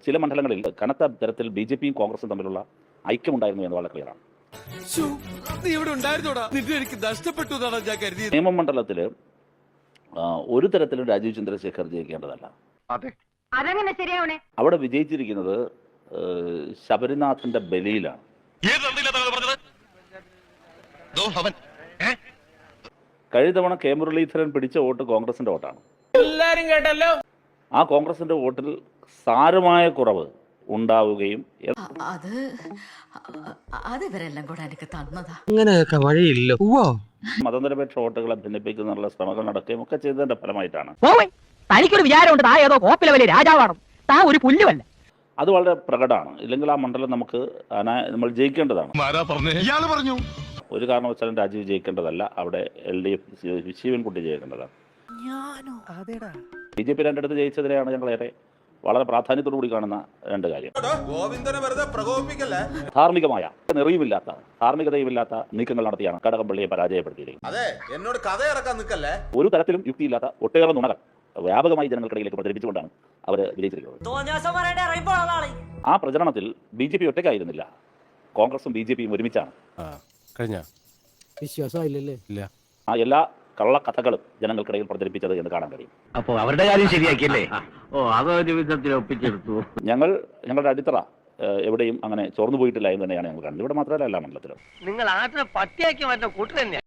ചില മണ്ഡലങ്ങളിൽ കനത്ത തരത്തിൽ ബി.ജെ.പിയും കോൺഗ്രസും തമ്മിലുള്ള ഐക്യമുണ്ടായിരുന്നു എന്ന് വളരെ ക്ലിയറാണ്. നേമം മണ്ഡലത്തിൽ ഒരു തരത്തിലും രാജീവ് ചന്ദ്രശേഖർ ജയിക്കേണ്ടതല്ല. അവിടെ വിജയിച്ചിരിക്കുന്നത് ശബരിനാഥിന്റെ ബലിയിലാണ്. കഴിഞ്ഞ തവണ കെ മുരളീധരൻ പിടിച്ച വോട്ട് കോൺഗ്രസിന്റെ വോട്ടാണ്. എല്ലാരും കേട്ടല്ലോ. ആ കോൺഗ്രസിന്റെ വോട്ടിൽ സാരമായ കുറവ് ഉണ്ടാവുകയും അങ്ങനെയൊക്കെ വഴിയില്ല. മതനിരപേക്ഷ വോട്ടുകളെ ഭിന്നിപ്പിക്കുന്നതിനുള്ള ശ്രമങ്ങൾ നടക്കുകയും ഒക്കെ ചെയ്തതിന്റെ ഫലമായിട്ടാണ്. തനിക്കൊരു വിചാരമുണ്ട് താ ഏതോ കോപ്പിലെ വലിയ രാജാവാണ്, താ ഒരു പുല്ലുമല്ല. അത് വളരെ പ്രകടമാണ്. ഇല്ലെങ്കിൽ ആ മണ്ഡലം നമുക്ക് നമ്മൾ ജയിക്കേണ്ടതാണ്. ഒരു കാരണവശാലും രാജീവ് ജയിക്കേണ്ടതല്ല. അവിടെ LDF ശിവൻകുട്ടി ജയിക്കേണ്ടതാണ്. ബി.ജെ.പി രണ്ടിടത്ത് ജയിച്ചതിനെയാണ് ഞങ്ങൾ വളരെ പ്രാധാന്യത്തോടു കൂടി കാണുന്ന രണ്ട് കാര്യം. ധാർമ്മികമായ ധാർമ്മികതയുമില്ലാത്ത നീക്കങ്ങൾ നടത്തിയാണ് കടകംപള്ളിയെ പരാജയപ്പെടുത്തിയിരിക്കുന്നത്. ഒരു തരത്തിലും യുക്തിയില്ലാത്ത ഒട്ടേറെ നുണകൾ വ്യാപകമായി ജനങ്ങൾക്കിടയിലേക്ക് പ്രചരിപ്പിച്ചുകൊണ്ടാണ് അവർ വിജയിച്ചിരിക്കുന്നത്. ആ പ്രചരണത്തിൽ ബി.ജെ.പി ഒറ്റയ്ക്കായിരുന്നില്ല, കോൺഗ്രസും ബി.ജെ.പിയും ഒരുമിച്ചാണ്. ആ എല്ലാ കള്ളക്കഥകളും ജനങ്ങൾക്കിടയിൽ പ്രചരിപ്പിച്ചത് എന്ന് കാണാൻ കഴിയും. അപ്പോൾ അവരുടെ കാര്യം ശരിയാക്കിയല്ലേ? അതൊരു വിധത്തിൽ ഒപ്പിച്ചെടുത്തു. ഞങ്ങളുടെ അടിത്തറ എവിടെയും അങ്ങനെ ചോർന്നു പോയിട്ടില്ല എന്ന് തന്നെയാണ് ഞങ്ങൾ കാണുന്നത്. ഇവിടെ മാത്രമല്ല, എല്ലാ മണ്ഡലത്തിലും. നിങ്ങൾ ആദ്യം പട്ടിയാക്കി മാറ്റുന്ന കൂട്ടു തന്നെ.